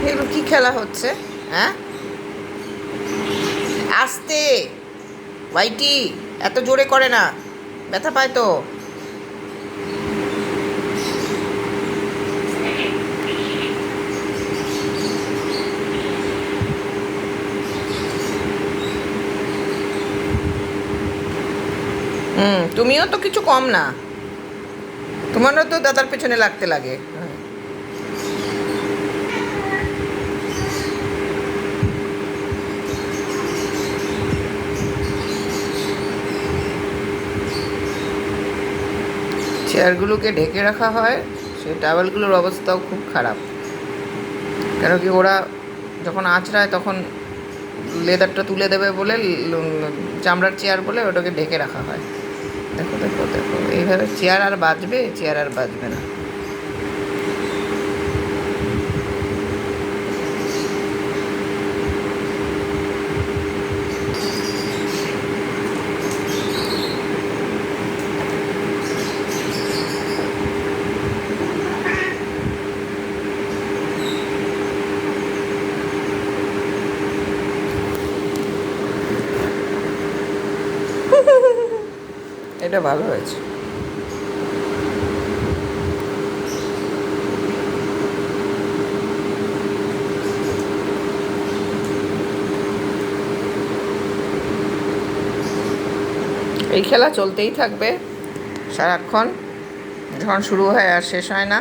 এগুলো কি খেলা হচ্ছে? হ্যাঁ, আস্তে, ওয়াইটি, এত জোরে করে না, ব্যথা পায় তো। তুমিও তো কিছু কম না, তোমারও তো দাদার পেছনে লাগতে লাগে। চেয়ারগুলোকে ঢেকে রাখা হয়, সেই টাওয়েলগুলোর অবস্থাও খুব খারাপ। কেন কি ওরা যখন আঁচড়ায় তখন লেদারটা তুলে দেবে বলে, চামড়ার চেয়ার বলে ওটাকে ঢেকে রাখা হয়। দেখো দেখো দেখো, এইভাবে চেয়ার আর বাজবে? চেয়ার আর বাজবে না। এটা ভালো হয়েছে। এই খেলা চলতেই থাকবে সারাক্ষণ, যখন শুরু হয় আর শেষ হয় না।